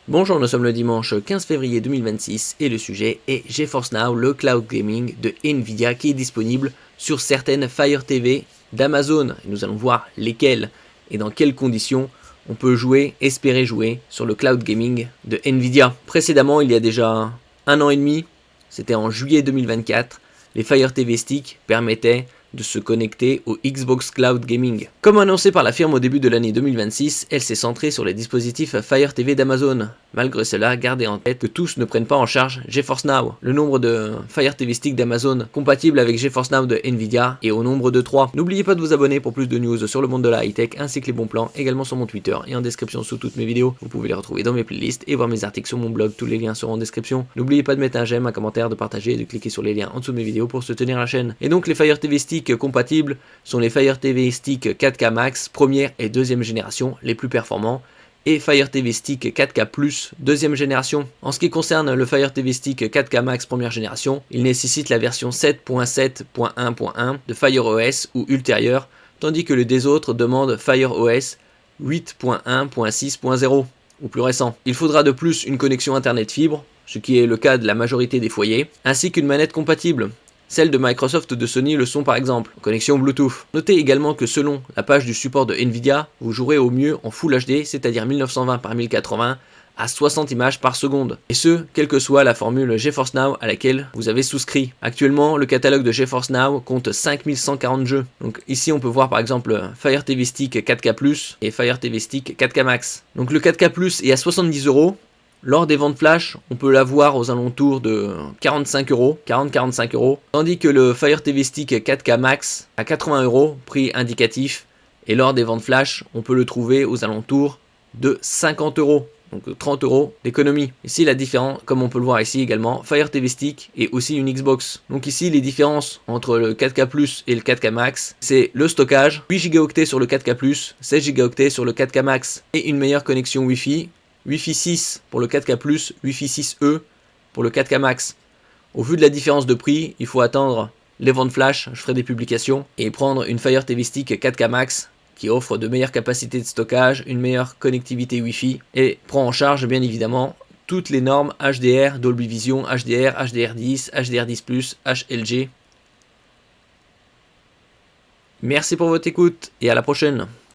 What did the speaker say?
Bonjour, nous sommes le dimanche 15 février 2026 et le sujet est GeForce Now, le cloud gaming de Nvidia qui est disponible sur certaines Fire TV d'Amazon. Nous allons voir lesquelles et dans quelles conditions on peut espérer jouer sur le cloud gaming de Nvidia. Précédemment, il y a déjà un an et demi, c'était en juillet 2024, les Fire TV Stick permettaient de se connecter au Xbox Cloud Gaming. Comme annoncé par la firme au début de l'année 2026, elle s'est centrée sur les dispositifs Fire TV d'Amazon. Malgré cela, gardez en tête que tous ne prennent pas en charge GeForce Now. Le nombre de Fire TV Stick d'Amazon compatibles avec GeForce Now de Nvidia est au nombre de 3. N'oubliez pas de vous abonner pour plus de news sur le monde de la high-tech ainsi que les bons plans, également sur mon Twitter et en description sous toutes mes vidéos. Vous pouvez les retrouver dans mes playlists et voir mes articles sur mon blog, tous les liens seront en description. N'oubliez pas de mettre un j'aime, un commentaire, de partager et de cliquer sur les liens en dessous de mes vidéos pour soutenir la chaîne. Et donc les Fire TV Stick compatibles sont les Fire TV Stick 4K Max première et deuxième génération, les plus performants, et Fire TV Stick 4K Plus deuxième génération. En ce qui concerne le Fire TV Stick 4K Max première génération, il nécessite la version 7.7.1.1 de Fire OS ou ultérieure, tandis que les autres demandent Fire OS 8.1.6.0 ou plus récent. Il faudra de plus une connexion internet fibre, ce qui est le cas de la majorité des foyers, ainsi qu'une manette compatible. Celles de Microsoft ou de Sony le sont par exemple, en connexion Bluetooth. Notez également que selon la page du support de Nvidia, vous jouerez au mieux en Full HD, c'est-à-dire 1920 par 1080 à 60 images par seconde. Et ce, quelle que soit la formule GeForce Now à laquelle vous avez souscrit. Actuellement, le catalogue de GeForce Now compte 5140 jeux. Donc ici, on peut voir par exemple Fire TV Stick 4K Plus et Fire TV Stick 4K Max. Donc le 4K Plus est à 70 €. Lors des ventes flash, on peut l'avoir aux alentours de 45 €, 40-45 €, tandis que le Fire TV Stick 4K Max à 80 €, prix indicatif, et lors des ventes flash, on peut le trouver aux alentours de 50 €, donc 30 € d'économie. Ici la différence, comme on peut le voir ici également, Fire TV Stick et aussi une Xbox. Donc ici les différences entre le 4K Plus et le 4K Max, c'est le stockage, 8 Go sur le 4K Plus, 16 Go sur le 4K Max, et une meilleure connexion Wi-Fi. Wi-Fi 6 pour le 4K+, Wi-Fi 6E pour le 4K Max. Au vu de la différence de prix, il faut attendre les ventes flash, je ferai des publications, et prendre une Fire TV Stick 4K Max qui offre de meilleures capacités de stockage, une meilleure connectivité Wi-Fi, et prend en charge bien évidemment toutes les normes HDR, Dolby Vision, HDR, HDR10, HDR10+, HLG. Merci pour votre écoute et à la prochaine.